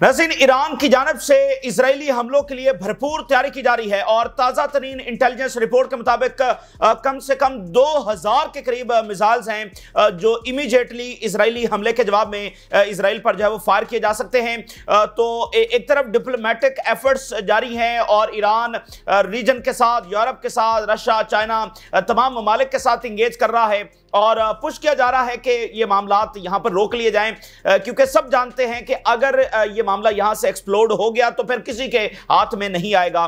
नाज़रीन, ईरान की जानब से इजरायली हमलों के लिए भरपूर तैयारी की जा रही है और ताज़ा तरीन इंटेलिजेंस रिपोर्ट के मुताबिक कम से कम 2000 के करीब मिसाइल्स हैं जो इमीडिएटली इजरायली हमले के जवाब में इजराइल पर जो है वो फायर किए जा सकते हैं। तो एक तरफ डिप्लोमेटिक एफर्ट्स जारी हैं और ईरान रीजन के साथ, यूरोप के साथ, रशिया, चाइना, तमाम ममालिक के साथ इंगेज कर रहा है और पुश किया जा रहा है कि ये मामलात यहाँ पर रोक लिए जाएं, क्योंकि सब जानते हैं कि अगर ये मामला यहाँ से एक्सप्लोड हो गया तो फिर किसी के हाथ में नहीं आएगा।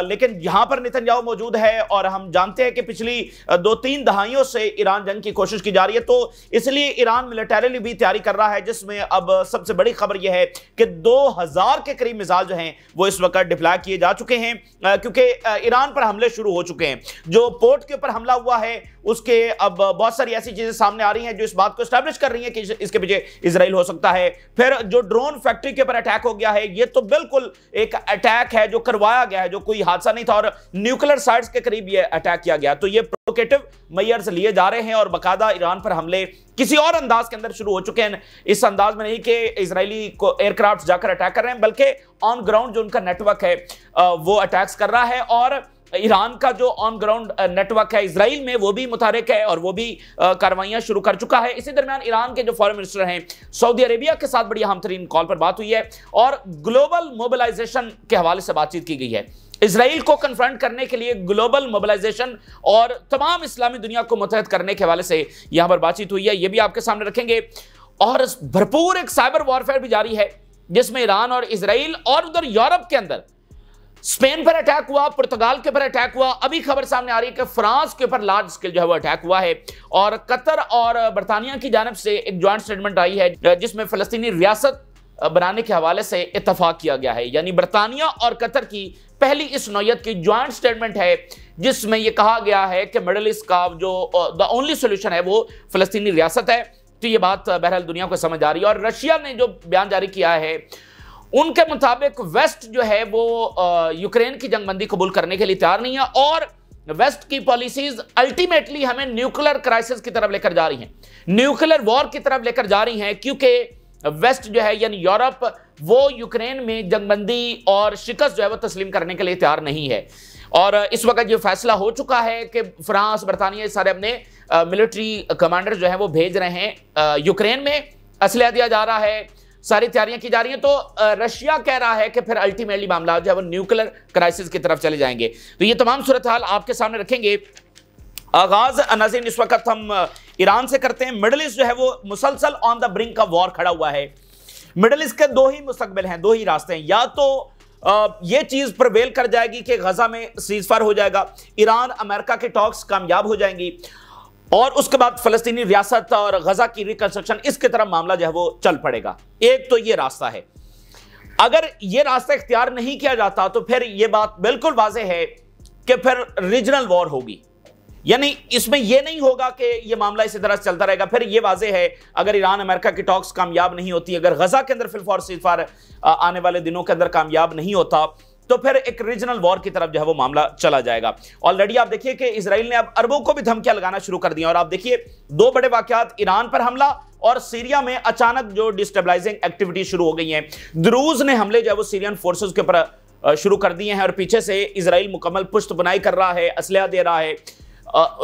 लेकिन यहाँ पर नेतन्याहू मौजूद है और हम जानते हैं कि पिछली 2-3 दहाइयों से ईरान जंग की कोशिश की जा रही है, तो इसलिए ईरान मिलिटरीली भी तैयारी कर रहा है, जिसमें अब सबसे बड़ी खबर यह है कि 2000 के करीब मिसाइल जो हैं वो इस वक्त डिप्लॉय किए जा चुके हैं, क्योंकि ईरान पर हमले शुरू हो चुके हैं। जो पोर्ट के ऊपर हमला हुआ है उसके अब बहुत सारी ऐसी चीजें सामने आ रही हैं जो इस बात को एस्टैब्लिश कर रही हैं कि इसके पीछे इजराइल हो सकता है। फिर जो ड्रोन फैक्ट्री के ऊपर अटैक हो गया है, ये तो बिल्कुल एक अटैक है जो करवाया गया है, जो कोई हादसा नहीं था, और न्यूक्लियर साइट्स के करीब ये अटैक किया गया। तो ये प्रोवोकेटिव मेजर्स लिए जा रहे हैं और बाकायदा ईरान पर हमले किसी और अंदाज के अंदर शुरू हो चुके हैं। इस अंदाज में नहीं कि इजरायली को एयरक्राफ्ट जाकर अटैक कर रहे हैं, बल्कि ऑन ग्राउंड जो उनका नेटवर्क है वो अटैक्स कर रहा है और ईरान का जो ऑन ग्राउंड नेटवर्क है इजराइल में वो भी मुतहरिक है और वो भी कार्रवाइयां शुरू कर चुका है। इसी दरमियान ईरान के जो फॉरेन मिनिस्टर हैं, सऊदी अरेबिया के साथ बड़ी अहम तरीन कॉल पर बात हुई है और ग्लोबल मोबिलाइजेशन के हवाले से बातचीत की गई है। इजराइल को कन्फ्रंट करने के लिए ग्लोबल मोबिलाइजेशन और तमाम इस्लामी दुनिया को मुतहद करने के हवाले से यहां पर बातचीत हुई है, ये भी आपके सामने रखेंगे। और भरपूर एक साइबर वॉरफेयर भी जारी है जिसमें ईरान और इजराइल और उधर यूरोप के अंदर स्पेन पर अटैक हुआ, पुर्तगाल के ऊपर अटैक हुआ, अभी खबर सामने आ रही है कि फ्रांस के ऊपर लार्ज स्केल जो है वो अटैक हुआ है और कतर और बरतानिया की जानिब से एक ज्वाइंट स्टेटमेंट आई है जिसमें फलस्तीनी रियासत बनाने के हवाले से इत्तफाक किया गया है। यानी बरतानिया और कतर की पहली इस नौयत की ज्वाइंट स्टेटमेंट है जिसमें यह कहा गया है कि मिडल ईस्ट का जो द ओनली सोल्यूशन है वो फलस्तीनी रियासत है। तो ये बात बहरहाल दुनिया को समझ आ रही है और रशिया ने जो बयान जारी किया है उनके मुताबिक वेस्ट जो है वो यूक्रेन की जंगबंदी कबूल करने के लिए तैयार नहीं है और वेस्ट की पॉलिसीज अल्टीमेटली हमें न्यूक्लियर क्राइसिस की तरफ लेकर जा रही हैं, न्यूक्लियर वॉर की तरफ लेकर जा रही हैं, क्योंकि वेस्ट जो है यानी यूरोप वो यूक्रेन में जंगबंदी और शिकस्त जो है वो तस्लीम करने के लिए तैयार नहीं है। और इस वक्त ये फैसला हो चुका है कि फ्रांस, बरतानिया सारे अपने मिलिट्री कमांडर जो है वो भेज रहे हैं यूक्रेन में, असलहा दिया जा रहा है, सारी तैयारियां की जा रही हैं। तो रशिया कह रहा है कि फिर अल्टीमेटली मामला जो है वो न्यूक्लियर क्राइसिस की तरफ चले जाएंगे। तो ये तमाम सूरत हाल आपके सामने रखेंगे। आगाज नाज़रीन इस वक्त हम ईरान से करते हैं। मिडल ईस्ट जो है वो मुसलसल on the brink of war खड़ा हुआ है। मिडल ईस्ट के दो ही मुस्तकबिल हैं, दो ही रास्ते हैं। या तो ये चीज प्रिवेल कर जाएगी कि गजा में सीजफायर हो जाएगा, ईरान अमेरिका के टॉक्स कामयाब हो जाएंगी और उसके बाद फलस्तीनी रियासत और गजा की रिकंस्ट्रक्शन, इसके तरफ मामला जो है वो चल पड़ेगा। एक तो ये रास्ता है। अगर ये रास्ता इख्तियार नहीं किया जाता तो फिर ये बात बिल्कुल वाज़ेह है कि फिर रीजनल वॉर होगी। यानी इसमें यह नहीं होगा कि यह मामला इसी तरह चलता रहेगा। फिर यह वाज़ेह है अगर ईरान अमेरिका की टॉक्स कामयाब नहीं होती, अगर गजा के अंदर फिलफौर सीजफायर आने वाले दिनों के अंदर कामयाब नहीं होता, तो फिर एक रीजनल वॉर की तरफ जो है वो मामला चला जाएगा। ऑलरेडी आप देखिए कि इजराइल ने अब अरबों को भी धमकियां लगाना शुरू कर दी और आप देखिए दो बड़े वाकयात, ईरान पर हमला और सीरिया में अचानक जो डिस्टेबलाइजिंग एक्टिविटी शुरू हो गई है। द्रूज ने हमले जो है वो सीरियन फोर्सेस के ऊपर शुरू कर दिए हैं और पीछे से इजराइल मुकम्मल पुश्त बुनाई कर रहा है, असलहा दे रहा है।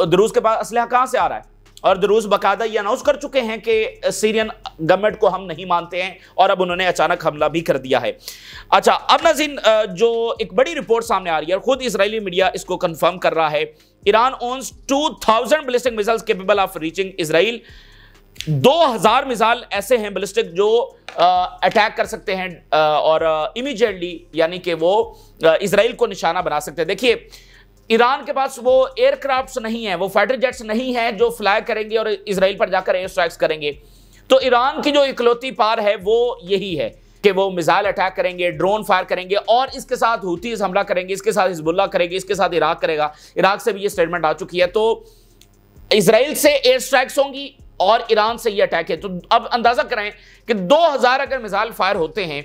द्रूज के पास असलहा कहां से आ रहा है? और द्रूज बाकायदा ये अनाउंस कर चुके हैं कि सीरियन गवर्नमेंट को हम नहीं मानते हैं और अब उन्होंने अचानक हमला भी कर दिया है। अच्छा, अब नाज़रीन जो एक बड़ी रिपोर्ट सामने आ रही है और खुद इजरायली मीडिया इसको कंफर्म कर रहा है, Iran owns 2000 ballistic missiles capable of reaching Israel. 2000 missile ऐसे हैं बैलिस्टिक जो अटैक कर सकते हैं और इमीडिएटली यानी कि वो इजराइल को निशाना बना सकते हैं। देखिए, ईरान के पास वो एयरक्राफ्ट्स नहीं है, वो फाइटर जेट्स नहीं है जो फ्लाई करेंगे और इजराइल पर जाकर एयर स्ट्राइक्स करेंगे। तो ईरान की जो इकलौती पार है वो यही है कि वो मिसाइल अटैक करेंगे, ड्रोन फायर करेंगे और इसके साथ हूतीज हमला करेंगे, इसके साथ हिजबुल्लाह करेगी, इसके साथ इराक करेगा। इराक से भी ये स्टेटमेंट आ चुकी है। तो इजराइल से एयर स्ट्राइक्स होंगी और ईरान से ये अटैक है। तो अब अंदाजा करें कि 2000 अगर मिसाइल फायर होते हैं,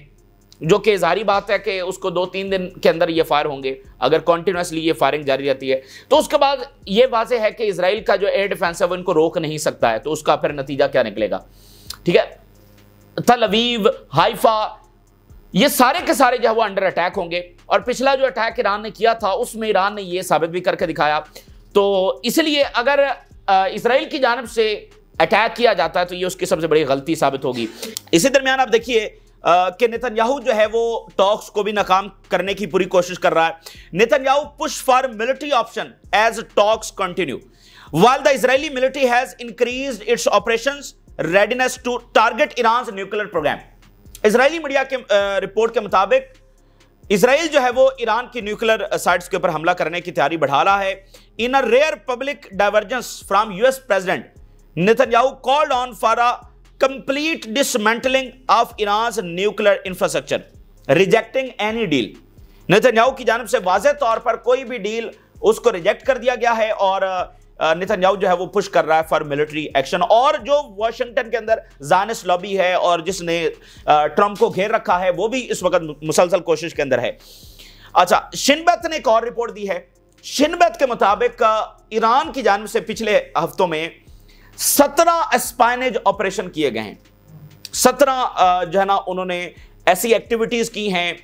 जो कि जारी बात है कि उसको 2-3 दिन के अंदर ये फायर होंगे, अगर कॉन्टिन्यूसली ये फायरिंग जारी रहती है, तो उसके बाद ये वाज़ेह है कि इजराइल का जो एयर डिफेंस है वो इनको रोक नहीं सकता है। तो उसका फिर नतीजा क्या निकलेगा? ठीक है, तल अवीव, हाइफा, ये सारे के सारे जो है वो अंडर अटैक होंगे। और पिछला जो अटैक ईरान ने किया था उसमें ईरान ने ये साबित भी करके दिखाया। तो इसलिए अगर इजराइल की जानिब से अटैक किया जाता है तो ये उसकी सबसे बड़ी गलती साबित होगी। इसी दरमियान आप देखिए कि नेतन्याहू जो है वो टॉक्स को भी नाकाम करने की पूरी कोशिश कर रहा है। Netanyahu push for military option as talks continue while the Israeli military has increased its operations readiness to target Iran nuclear programme. Israeli media के रिपोर्ट के मुताबिक इजराइल जो है वो ईरान की न्यूक्लियर साइट्स के ऊपर हमला करने की तैयारी बढ़ा रहा है। In a rare public divergence from US president Netanyahu called on for a complete dismantling of Iran nuclear infrastructure rejecting any deal. Netanyahu की जानिब से वाज़ेह तौर पर कोई भी डील उसको रिजेक्ट कर दिया गया है और नेतन्याहू जो है वो पुश कर रहा है फॉर मिलिट्री एक्शन। और जो वाशिंगटन के अंदर ज़ायनिस्ट लॉबी है और जिसने ट्रंप को घेर रखा है वो भी इस वक्त मुसलसल कोशिश के अंदर है। अच्छा, शिन बेत ने एक और रिपोर्ट दी है। शिन बेत के मुताबिक ईरान की जानिब से पिछले हफ्तों में 17 स्पाइनेज ऑपरेशन किए गए हैं। 17 जो है ना उन्होंने ऐसी एक्टिविटीज की हैं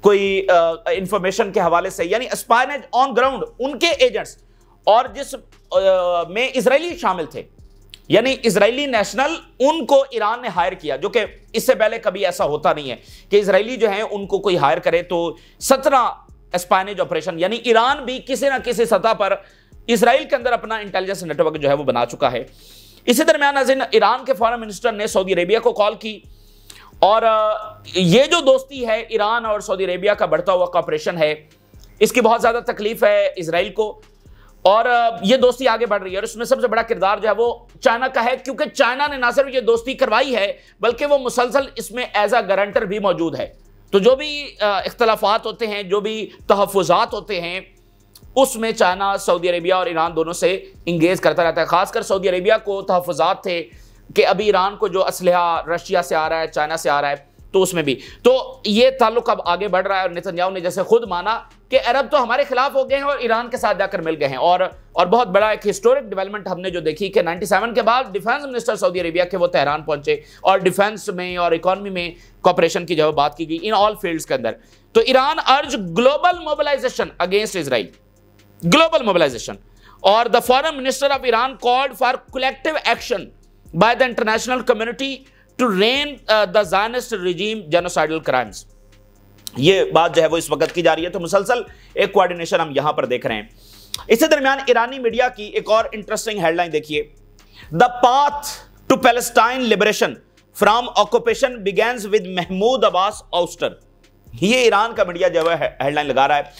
कोई इंफॉर्मेशन के हवाले से, यानी स्पाइनेज ऑन ग्राउंड उनके एजेंट्स और जिस में इजरायली शामिल थे, यानी इजरायली नेशनल उनको ईरान ने हायर किया, जो कि इससे पहले कभी ऐसा होता नहीं है कि इजरायली जो है उनको कोई हायर करे। तो 17 स्पाइनेज ऑपरेशन, यानी ईरान भी किसी ना किसी सतह पर इजराइल के अंदर अपना इंटेलिजेंस नेटवर्क जो है वो बना चुका है। इसी दरमियान नाज़रीन, ईरान के फॉरेन मिनिस्टर ने सऊदी अरेबिया को कॉल की और ये जो दोस्ती है ईरान और सऊदी अरेबिया का बढ़ता हुआ कॉपरेशन है, इसकी बहुत ज्यादा तकलीफ है इजराइल को और ये दोस्ती आगे बढ़ रही है। और इसमें सबसे बड़ा किरदार जो है वो चाइना का है, क्योंकि चाइना ने ना सिर्फ ये दोस्ती करवाई है बल्कि वो मुसलसल इसमें एज अ गारंटर भी मौजूद है। तो जो भी इख्तलाफात होते हैं, जो भी तहफ़्फ़ुज़ात होते हैं, उसमें चाइना सऊदी अरेबिया और ईरान दोनों से इंगेज करता रहता है। खासकर सऊदी अरेबिया को तहफ़्फ़ुज़ात थे कि अभी ईरान को जो असलहा रशिया से आ रहा है, चाइना से आ रहा है, तो उसमें भी तो ये ताल्लुक अब आगे बढ़ रहा है। और नेतन्याहू ने जैसे खुद माना कि अरब तो हमारे खिलाफ हो गए हैं और ईरान के साथ जाकर मिल गए हैं। और बहुत बड़ा एक हिस्टोरिक डेवलपमेंट हमने जो देखी कि 97 के बाद डिफेंस मिनिस्टर सऊदी अरेबिया के वो तेहरान पहुंचे और डिफेंस में और इकोनॉमी में कॉपरेशन की जो बात की गई इन ऑल फील्ड्स के अंदर। तो Iran urge global mobilisation against Israel, global mobilisation. और the foreign minister of Iran called for collective action by the international community to rein the Zionist regime genocidal crimes. ये बात जो है वो इस वक्त की जा रही है। तो मुसलसल एक कोऑर्डिनेशन हम यहां पर देख रहे हैं। इसी दरमियान ईरानी मीडिया की एक और इंटरेस्टिंग हेडलाइन देखिए, the path to Palestine liberation from occupation begins with Mahmoud Abbas ouster. ये ईरान का मीडिया जो है हेडलाइन लगा रहा है,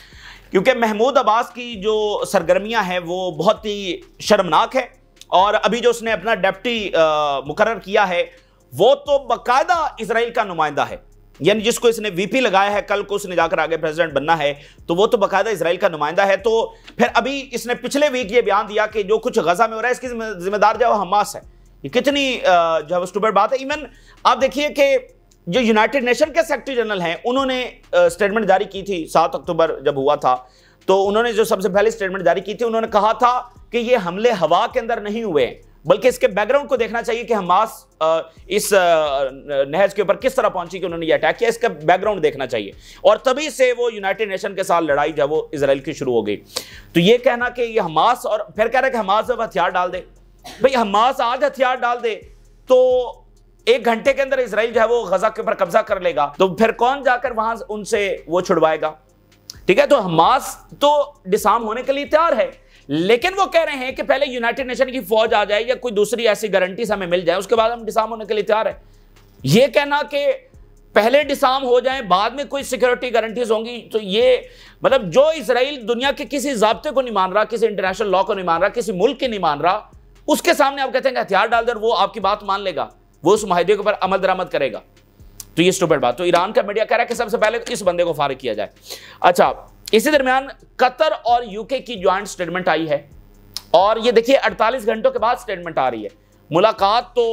क्योंकि महमूद अब्बास की जो सरगर्मियां हैं वो बहुत ही शर्मनाक है। और अभी जो उसने अपना डेप्टी मुकर्रर किया है वो तो बाकायदा इजराइल का नुमाइंदा है, यानी जिसको इसने वीपी लगाया है, कल को उसने जाकर आगे प्रेसिडेंट बनना है, तो वो तो बाकायदा इजराइल का नुमाइंदा है। तो फिर अभी इसने पिछले वीक ये बयान दिया कि जो कुछ गजा में हो रहा है इसकी जिम्मेदार जो है हमास है। ये कितनी जो है स्टूपिड बात है। इवन आप देखिए कि जो यूनाइटेड नेशन के सेक्रेटरी जनरल हैं उन्होंने स्टेटमेंट जारी की थी 7 अक्टूबर जब हुआ था, तो उन्होंने जो सबसे पहले स्टेटमेंट जारी की थी उन्होंने कहा था कि ये हमले हवा के अंदर नहीं हुए, बल्कि इसके बैकग्राउंड को देखना चाहिए कि हमास इस नहज के ऊपर किस तरह पहुंची कि उन्होंने ये अटैक किया, इसका बैकग्राउंड देखना चाहिए। और तभी से वो यूनाइटेड नेशन के साथ लड़ाई जब वो इजराइल की शुरू हो गई। तो ये कहना कि ये हमास, और फिर कह रहा है कि हमास जब हथियार डाल दे, भाई हमास आज हथियार डाल दे तो 1 घंटे के अंदर इजराइल जो है वो गजा के ऊपर कब्जा कर लेगा, तो फिर कौन जाकर वहां उनसे वो छुड़वाएगा? ठीक है, तो हमास तो डिसार्म होने के लिए तैयार है, लेकिन वो कह रहे हैं कि पहले यूनाइटेड नेशन की फौज आ जाए या कोई दूसरी ऐसी गारंटी हमें मिल जाए, उसके बाद हम डिसार्म होने के लिए तैयार है। ये कहना कि पहले डिसार्म हो जाए बाद में कोई सिक्योरिटी गारंटीज होंगी, तो ये मतलब जो इजराइल दुनिया के किसी ज़ाब्ते को नहीं मान रहा, किसी इंटरनेशनल लॉ को नहीं मान रहा, किसी मुल्क के नहीं मान रहा, उसके सामने आप कहते हैं कि हथियार डाल दे, वो आपकी बात मान लेगा, वो उस माहिदे के ऊपर अमल दरामद करेगा। तो ये स्टूपिड बात। तो ईरान का मीडिया कह रहा है कि सबसे पहले इस बंदे को फारिग किया जाए। अच्छा, इसी दरमियान कतर और यूके की ज्वाइंट स्टेटमेंट आई है और ये देखिए 48 घंटों के बाद स्टेटमेंट आ रही है। मुलाकात तो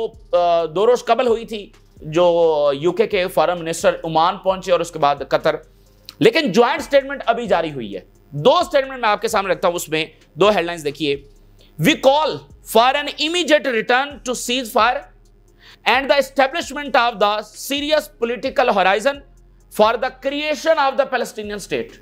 2 रोज कबल हुई थी, जो यूके के फॉरेन मिनिस्टर ओमान पहुंचे और उसके बाद कतर, लेकिन ज्वाइंट स्टेटमेंट अभी जारी हुई है। 2 स्टेटमेंट मैं आपके सामने रखता हूं, उसमें 2 हेडलाइंस देखिए। We call for an immediate return to ceasefire and the establishment of the serious political horizon for the creation of the Palestinian state.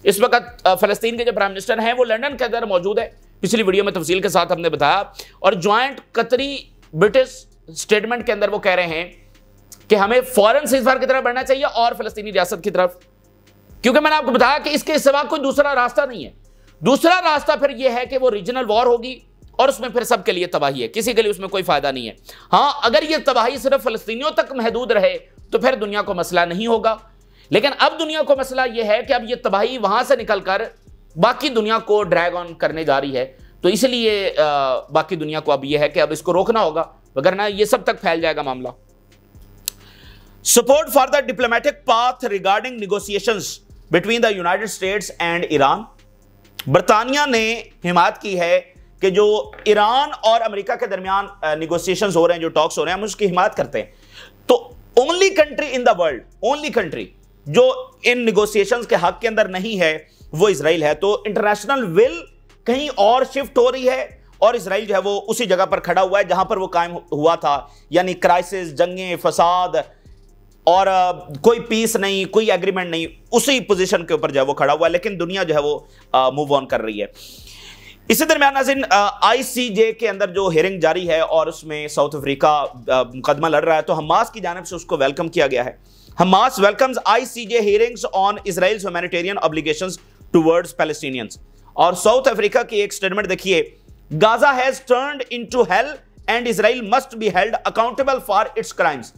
इस वक्त फलस्तीन के जो प्राइम मिनिस्टर हैं वो लंदन के अंदर मौजूद है, पिछली वीडियो में तफसील के साथ हमने बताया, और ज्वाइंट कतरी ब्रिटिश स्टेटमेंट के अंदर वो कह रहे हैं कि हमें फौरन सीज़फायर की तरफ बढ़ना चाहिए और फलस्तीनी रियासत की तरफ, क्योंकि मैंने आपको बताया कि इसके सिवा कोई दूसरा रास्ता नहीं है। दूसरा रास्ता फिर यह है कि वो रीजनल वॉर होगी और उसमें फिर सबके लिए तबाही है, किसी के लिए उसमें कोई फायदा नहीं है। हां, अगर ये तबाही सिर्फ फलस्तीनियों तक महदूद रहे तो फिर दुनिया को मसला नहीं होगा, लेकिन अब दुनिया को मसला यह है कि अब ये तबाही वहां से निकलकर बाकी दुनिया को ड्रैग ऑन करने जा रही है। तो इसलिए बाकी दुनिया को अब यह है कि अब इसको रोकना होगा, वगरना ये सब तक फैल जाएगा मामला। Support for the diplomatic path regarding negotiations between the United states and Iran. बरतानिया ने हिमायत की है कि जो ईरान और अमेरिका के दरमियान निगोशिएशंस हो रहे हैं, जो टॉक्स हो रहे हैं, हम उसकी हिमायत करते हैं। तो only country in the world, only country जो इन निगोशिएशंस के हक के अंदर नहीं है वो इजराइल है। तो इंटरनेशनल विल कहीं और शिफ्ट हो रही है और इजराइल जो है वो उसी जगह पर खड़ा हुआ है जहां पर वो कायम हुआ था, यानी क्राइसिस, जंगें, फसाद और कोई पीस नहीं, कोई एग्रीमेंट नहीं, उसी पोजीशन के ऊपर जो है वो खड़ा हुआ है। लेकिन दुनिया जो है वो मूव ऑन कर रही है। इसी दरमियान नाज़रीन, ICJ के अंदर जो हियरिंग जारी है और उसमें साउथ अफ्रीका मुकदमा लड़ रहा है, तो हमास की जानिब से उसको वेलकम किया गया है। Hamas welcomes ICJ hearings on Israel's humanitarian obligations towards Palestinians। और साउथ अफ्रीका की एक स्टेटमेंट देखिए, Gaza has turned into hello and Israel must be held accountable for its crimes.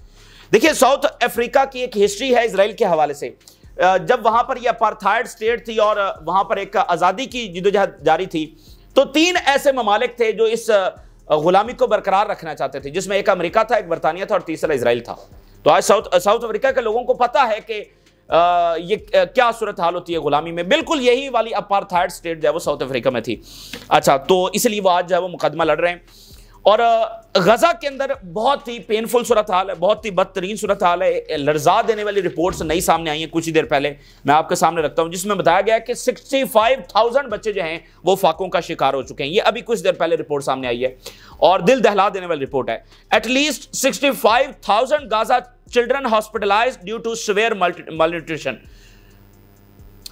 देखिए, साउथ अफ्रीका की एक हिस्ट्री है इजराइल के हवाले से। जब वहां पर यह अपार्थाइड स्टेट थी और वहां पर एक आजादी की जिदोजहद जारी थी, तो 3 ऐसे ममालिक थे जो इस गुलामी को बरकरार रखना चाहते थे, जिसमें एक अमेरिका था, एक बरतानिया था और तीसरा इजराइल था। तो आज साउथ अफ्रीका के लोगों को पता है कि ये क्या सूरत हाल होती है गुलामी में। बिल्कुल यही वाली अपार्थाइड स्टेट जो है वो साउथ अफ्रीका में थी। अच्छा, तो इसलिए वो आज जो है वो मुकदमा लड़ रहे हैं। और गजा के अंदर बहुत ही पेनफुल सूरत हाल है, बहुत ही बदतरीन सूरत हाल है। लर्जा देने वाली रिपोर्ट्स नई सामने आई हैं कुछ ही देर पहले, मैं आपके सामने रखता हूं, जिसमें बताया गया कि 65,000 बच्चे जो हैं वो फाकों का शिकार हो चुके हैं। ये अभी कुछ देर पहले रिपोर्ट सामने आई है और दिल दहला देने वाली रिपोर्ट है। At least 65,000 Gaza children hospitalised due to severe malnutrition।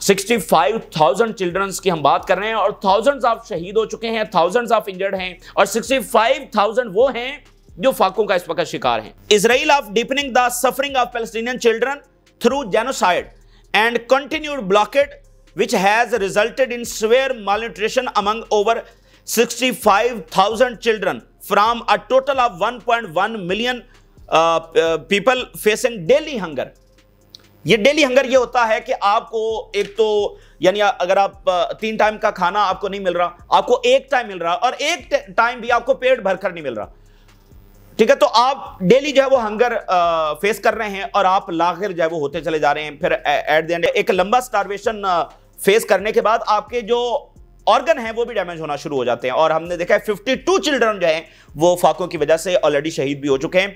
65,000 childrens की हम बात कर रहे हैं और थाउजेंड्स ऑफ शहीद हो चुके हैं, थाउजेंड्स ऑफ इंजर्ड हैं और 65,000 वो हैं जो फाकों का इस वक्त शिकार हैं। Israel of deepening the suffering of Palestinian children through genocide and continued blockade which has resulted in severe malnutrition among over 65,000 children from a total of 1.1 million people facing daily hunger। ये daily hunger ये होता है कि आपको एक तो यानी अगर आप 3 टाइम का खाना आपको नहीं मिल रहा, आपको एक टाइम मिल रहा और एक टाइम भी आपको पेट भरकर नहीं मिल रहा, ठीक है, तो आप डेली जो है वो हंगर फेस कर रहे हैं और आप लाखिर जो है वो होते चले जा रहे हैं। फिर एट द एंड एक लंबा स्टारवेशन फेस करने के बाद आपके जो ऑर्गन हैं वो भी डैमेज होना शुरू हो जाते हैं। और हमने देखा है 52 चिल्ड्रन जो हैं वो फाकों की वजह से ऑलरेडी शहीद भी हो चुके हैं।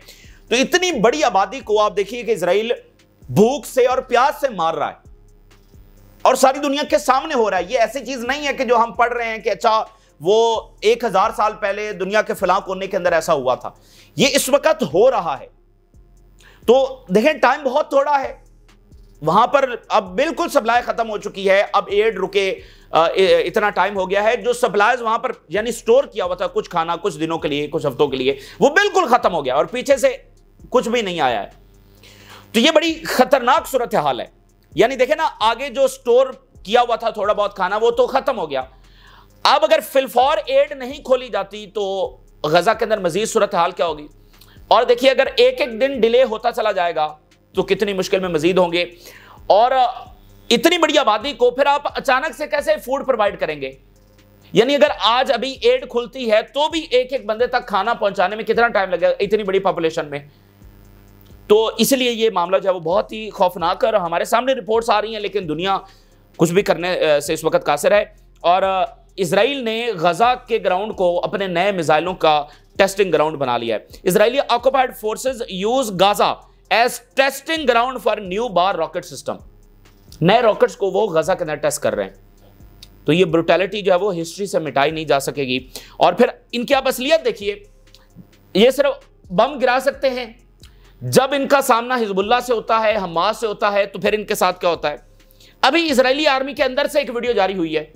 तो इतनी बड़ी आबादी को आप देखिए कि इजराइल भूख से और प्यास से मार रहा है और सारी दुनिया के सामने हो रहा है। ये ऐसी चीज नहीं है कि जो हम पढ़ रहे हैं कि अच्छा वो 1000 साल पहले दुनिया के फलां कोने के अंदर ऐसा हुआ था। ये इस वक्त हो रहा है। तो देखें, टाइम बहुत थोड़ा है वहां पर, अब बिल्कुल सप्लाई खत्म हो चुकी है। अब एड रुके इतना टाइम हो गया है, जो सप्लाईज वहां पर यानी स्टोर किया हुआ था कुछ खाना कुछ दिनों के लिए, कुछ हफ्तों के लिए, वो बिल्कुल खत्म हो गया और पीछे से कुछ भी नहीं आया है। तो ये बड़ी खतरनाक सूरत हाल है। यानी देखें ना, आगे जो स्टोर किया हुआ था थोड़ा बहुत खाना वो तो खत्म हो गया। अब अगर फिलफॉर एड नहीं खोली जाती तो गजा के अंदर मजीद सूरत हाल क्या होगी। और देखिए, अगर एक एक दिन डिले होता चला जाएगा तो कितनी मुश्किल में मजीद होंगे। और इतनी बड़ी आबादी को फिर आप अचानक से कैसे फूड प्रोवाइड करेंगे। यानी अगर आज अभी एड खुलती है तो भी एक एक बंदे तक खाना पहुंचाने में कितना टाइम लगेगा इतनी बड़ी पॉपुलेशन में। तो इसलिए ये मामला जो है वो बहुत ही खौफनाक है। हमारे सामने रिपोर्ट्स आ रही हैं लेकिन दुनिया कुछ भी करने से इस वक्त कासिर है। और इजराइल ने गजा के ग्राउंड को अपने नए मिसाइलों का टेस्टिंग ग्राउंड बना लिया है। Israeli occupied forces use Gaza as testing ground for new Bar rocket system. नए रॉकेट्स को वो गजा के अंदर टेस्ट कर रहे हैं। तो ये ब्रुटैलिटी जो है वो हिस्ट्री से मिटाई नहीं जा सकेगी। और फिर इनकी आप असलियत देखिए, ये सिर्फ बम गिरा सकते हैं, जब इनका सामना हिजबुल्लाह से होता है, हमास से होता है, तो फिर इनके साथ क्या होता है। अभी इजरायली आर्मी के अंदर से एक वीडियो जारी हुई है,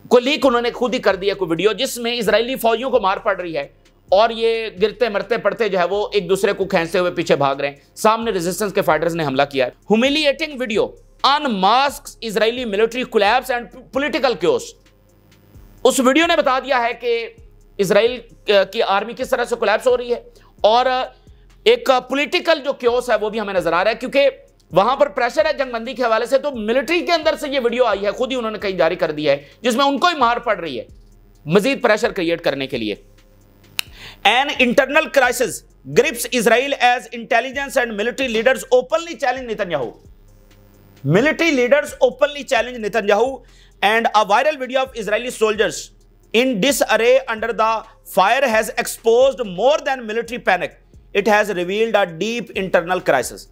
कोई लीक उन्होंने खुद ही कर दिया, कोई वीडियो जिसमें इजरायली फौजियों को मार पड़ रही है और ये गिरते मरते पड़ते जो है वो एक दूसरे को खींचते हुए पीछे भाग रहे हैं। सामने रेजिस्टेंस के फाइटर्स ने हमला किया है। Humiliating video unmasks Israeli military collapse and political chaos. उस वीडियो ने बता दिया है कि इजराइल की आर्मी किस तरह से कोलैप्स हो रही है और एक पॉलिटिकल जो क्योस है वो भी हमें नजर आ रहा है, क्योंकि वहां पर प्रेशर है जंगबंदी के हवाले से। तो मिलिट्री के अंदर से ये वीडियो आई है, खुद ही उन्होंने कहीं जारी कर दिया है, जिसमें उनको ही मार पड़ रही है मजीद प्रेशर क्रिएट करने के लिए। An internal crisis grips Israel as intelligence and military leaders openly challenge Netanyahu. Military leaders openly challenge Netanyahu and a viral video of Israeli soldiers in disarray under the fire has exposed more than military panic. It has revealed a deep internal crisis.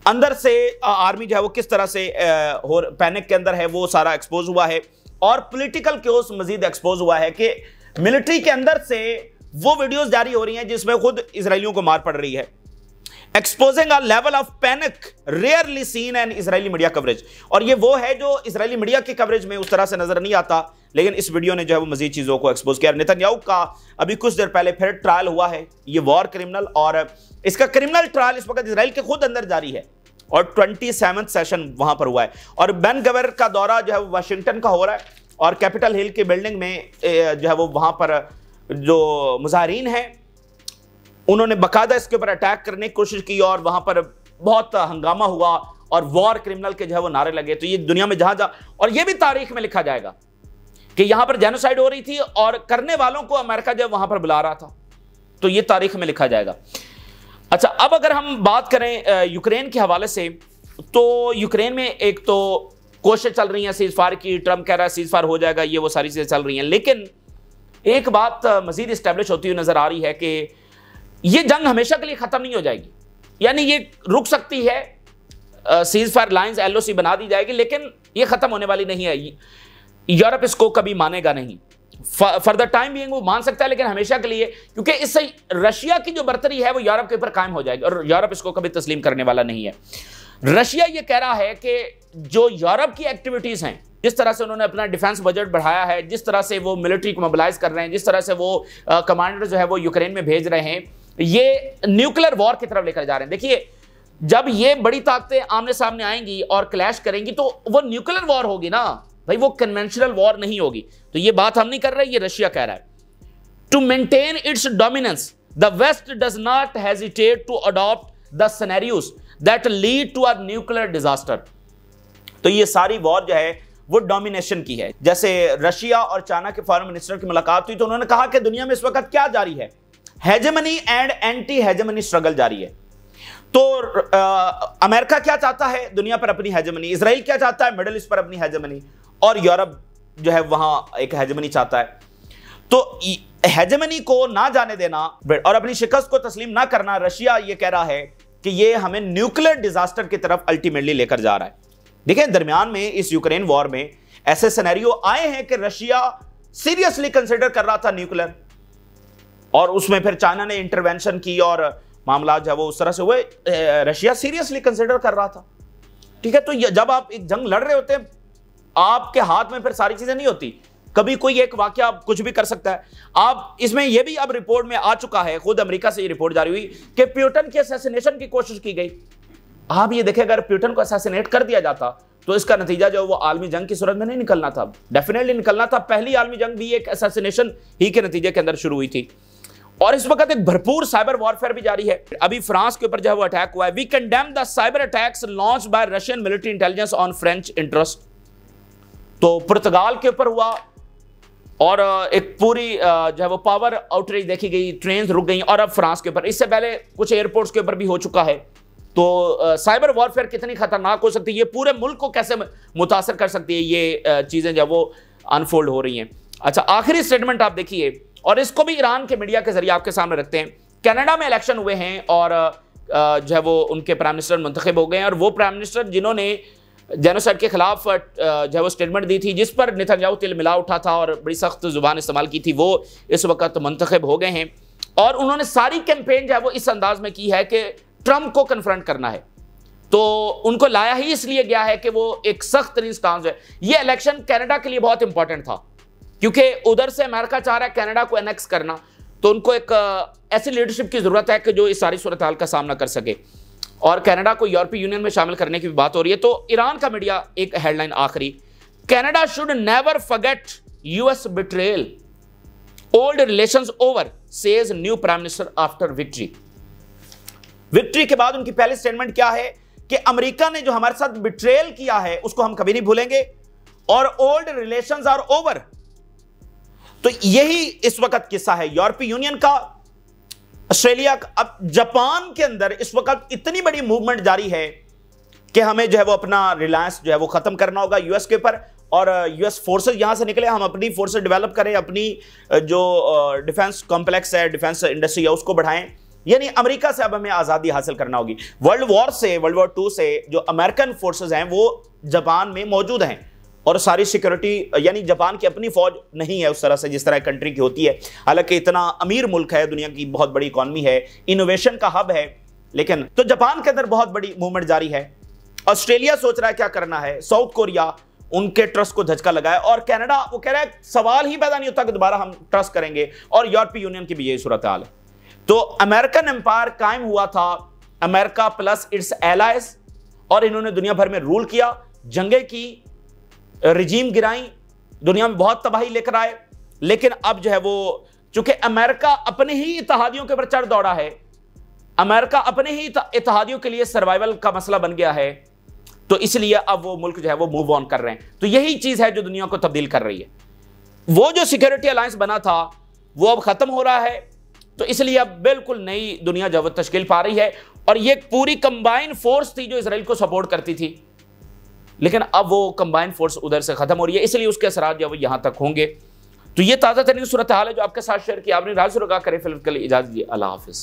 अंदर से army जो है वो किस तरह से panic के अंदर है वो सारा एक्सपोज हुआ है और पॉलिटिकल क्योस मजीद एक्सपोज हुआ है कि मिलिट्री के अंदर से वो वीडियोस जारी हो रही हैं जिसमें खुद इजरायलियों को मार पड़ रही है। Exposing a level of panic rarely scene and Israeli media coverage. और ये वो है जो इजरायली मीडिया की कवरेज में उस तरह से नजर नहीं आता, लेकिन इस वीडियो ने जो है वो मजीद चीजों को एक्सपोज किया। नेतन्याहू का अभी कुछ देर पहले फिर ट्रायल हुआ है, ये वॉर क्रिमिनल, और इसका क्रिमिनल ट्रायल इस वक्त इजराइल के खुद अंदर जारी है और 27th सेशन वहां पर हुआ है। और बेन गवर का दौरा जो है वो वाशिंगटन का हो रहा है और कैपिटल हिल की बिल्डिंग में जो है वो वहां पर जो मुजाहिरीन हैं उन्होंने बाकायदा इसके ऊपर अटैक करने की कोशिश की और वहां पर बहुत हंगामा हुआ और वॉर क्रिमिनल के जो है वो नारे लगे। तो ये दुनिया में जहां जहां, और ये भी तारीख में लिखा जाएगा कि यहां पर जेनोसाइड हो रही थी और करने वालों को अमेरिका जो वहां पर बुला रहा था, तो ये तारीख में लिखा जाएगा। अच्छा, अब अगर हम बात करें यूक्रेन के हवाले से, तो यूक्रेन में एक तो कोशिश चल रही है सीज फायर की, ट्रंप कह रहा है सीज फायर हो जाएगा, ये वो सारी चीजें चल रही हैं। लेकिन एक बात मजीद इस्टेब्लिश होती हुई नजर आ रही है कि ये जंग हमेशा के लिए खत्म नहीं हो जाएगी, यानी ये रुक सकती है, सीज फायर लाइंस एलओसी बना दी जाएगी, लेकिन ये खत्म होने वाली नहीं है। यूरोप इसको कभी मानेगा नहीं, फॉर द टाइम बीइंग वो मान सकता है, लेकिन हमेशा के लिए, क्योंकि इससे रशिया की जो बर्तरी है वो यूरोप के ऊपर कायम हो जाएगी और यूरोप इसको कभी तस्लीम करने वाला नहीं है। रशिया ये कह रहा है कि जो यूरोप की एक्टिविटीज हैं, जिस तरह से उन्होंने अपना डिफेंस बजट बढ़ाया है, जिस तरह से वो मिलिट्री को मोबिलाइज कर रहे हैं, जिस तरह से वो कमांडर जो है वो यूक्रेन में भेज रहे हैं, ये न्यूक्लियर वॉर की तरफ लेकर जा रहे हैं। देखिए, जब ये बड़ी ताकतें आमने सामने आएंगी और क्लैश करेंगी तो वो न्यूक्लियर वॉर होगी ना भाई, वो कन्वेंशनल वॉर नहीं होगी। तो ये बात हम नहीं कर रहे, ये रशिया कह रहा है। To maintain its dominance the West does not hesitate to adopt the scenarios that lead to a nuclear disaster. तो ये सारी वॉर जो है वो डोमिनेशन की है। जैसे रशिया और चाइना के फॉरेन मिनिस्टर की मुलाकात हुई तो उन्होंने कहा कि दुनिया में इस वक्त क्या जारी है, hegemony and anti hegemony struggle जारी है। तो अमेरिका क्या चाहता है, दुनिया पर अपनी हेजेमनी, इजराइल क्या चाहता है, मिडिल ईस्ट पर अपनी हेजेमनी, और यूरोप जो है वहां एक हेजेमनी चाहता है। तो हेजेमनी को ना जाने देना और अपनी शिकस्त को तस्लीम ना करना, रशिया ये कह रहा है कि ये हमें न्यूक्लियर डिजास्टर की तरफ अल्टीमेटली लेकर जा रहा है। देखिए, दरमियान में इस यूक्रेन वॉर में ऐसे सिनेरियो आए हैं कि रशिया सीरियसली कंसिडर कर रहा था न्यूक्लियर, और उसमें फिर चाइना ने इंटरवेंशन की और मामला जो है वो उस तरह से हुए। रशिया सीरियसली कंसिडर कर रहा था, ठीक है। तो जब आप एक जंग लड़ रहे होते हैं, आपके हाथ में फिर सारी चीजें नहीं होती, कभी कोई एक वाकया कुछ भी कर सकता है। आप इसमें यह भी अब रिपोर्ट में आ चुका है, खुद अमेरिका से ये रिपोर्ट जारी हुई कि प्यूटन के असैसिनेशन की कोशिश की गई। आप ये देखें, अगर प्यूटन को असैसिनेट कर दिया जाता तो इसका नतीजा जो वो आलमी जंग की सूरत में नहीं निकलना था, डेफिनेटली निकलना था। पहली आलमी जंग भी एक असैसिनेशन ही के नतीजे के अंदर शुरू हुई थी। और इस वक्त एक भरपूर साइबर वॉरफेयर भी जारी है। अभी फ्रांस के ऊपर जो है वो अटैक हुआ है। We condemn the cyber attacks launched by Russian military intelligence on French interest. तो पुर्तगाल के ऊपर हुआ और एक पूरी जो है वो पावर आउटरीच देखी गई, ट्रेन रुक गई, और अब फ्रांस के ऊपर, इससे पहले कुछ एयरपोर्ट्स के ऊपर भी हो चुका है। तो साइबर वॉरफेयर कितनी खतरनाक हो सकती है, ये पूरे मुल्क को कैसे मुतासर कर सकती है, ये चीजें जो वो अनफोल्ड हो रही हैं। अच्छा, आखिरी स्टेटमेंट आप देखिए, और इसको भी ईरान के मीडिया के जरिए आपके सामने रखते हैं। कनाडा में इलेक्शन हुए हैं और जो है वो उनके प्राइम मिनिस्टर मुंतखब हो गए हैं, और वो प्राइम मिनिस्टर जिन्होंने जेनोसाइड के खिलाफ जो है वो स्टेटमेंट दी थी, जिस पर नेतन्याहू तिल मिला उठा था और बड़ी सख्त जुबान इस्तेमाल की थी, वो इस वक्त मुंतखब हो गए हैं। और उन्होंने सारी कैंपेन जो है वो इस अंदाज में की है कि ट्रंप को कन्फ्रंट करना है। तो उनको लाया ही इसलिए गया है कि वो एक सख्त तरीन स्टांस है। ये इलेक्शन कनाडा के लिए बहुत इंपॉर्टेंट था, क्योंकि उधर से अमेरिका चाह रहा है कनाडा को एनेक्स करना, तो उनको एक ऐसी लीडरशिप की जरूरत है कि जो इस सारी सूरत हाल का सामना कर सके। और कनाडा को यूरोपीय यूनियन में शामिल करने की भी बात हो रही है। तो ईरान का मीडिया, एक हेडलाइन आखिरी, Canada should never forget US betrayal, old relations over, says new prime minister after victory. Victory के बाद उनकी पहली स्टेटमेंट क्या है कि अमेरिका ने जो हमारे साथ बिट्रेयल किया है उसको हम कभी नहीं भूलेंगे और ओल्ड रिलेशंस आर ओवर। तो यही इस वक्त किस्सा है यूरोपीय यूनियन का, ऑस्ट्रेलिया का। अब जापान के अंदर इस वक्त इतनी बड़ी मूवमेंट जारी है कि हमें जो है वो अपना रिलायंस जो है वो खत्म करना होगा यूएस के ऊपर, और यूएस फोर्सेस यहां से निकले, हम अपनी फोर्सेस डेवलप करें, अपनी जो डिफेंस कॉम्प्लेक्स है, डिफेंस इंडस्ट्री है उसको बढ़ाएं। यानी अमेरिका से अब हमें आजादी हासिल करना होगी। वर्ल्ड वॉर II से जो अमेरिकन फोर्सेस हैं वो जापान में मौजूद हैं, और सारी सिक्योरिटी, यानी जापान की अपनी फौज नहीं है उस तरह से जिस तरह कंट्री की होती है। हालांकि इतना अमीर मुल्क है, दुनिया की बहुत बड़ी इकॉनमी है, इनोवेशन का हब है, लेकिन तो जापान के अंदर बहुत बड़ी मूवमेंट जारी है। ऑस्ट्रेलिया सोच रहा है क्या करना है, साउथ कोरिया उनके ट्रस्ट को झटका लगाए, और कनाडा वो कह रहा है सवाल ही पैदा नहीं होता कि दोबारा हम ट्रस्ट करेंगे, और यूरोपीय यूनियन की भी यही सूरत हाल है। तो अमेरिकन एम्पायर कायम हुआ था, अमेरिका प्लस इट्स एलाइज, और इन्होंने दुनिया भर में रूल किया, जंगें की, रिजीम गिराई, दुनिया में बहुत तबाही लेकर आए। लेकिन अब जो है वो, चूंकि अमेरिका अपने ही इत्तेहादियों के ऊपर चढ़ दौड़ा है, अमेरिका अपने ही इत्तेहादियों के लिए सर्वाइवल का मसला बन गया है, तो इसलिए अब वो मुल्क जो है वो मूव ऑन कर रहे हैं। तो यही चीज है जो दुनिया को तब्दील कर रही है। वो जो सिक्योरिटी अलायंस बना था वो अब खत्म हो रहा है, तो इसलिए अब बिल्कुल नई दुनिया जो है तश्कील पा रही है। और ये पूरी कंबाइन फोर्स थी जो इजराइल को सपोर्ट करती थी, लेकिन अब वो कंबाइन फोर्स उधर से खत्म हो रही है, इसलिए उसके असरात जो है वो यहां तक होंगे। तो ये ताज़ा तरीन सूरत हाल है जो आपके साथ शेयर किया। आपने राज रुका करें फिल्म के लिए इजाजत दी। अल्लाह हाफिज।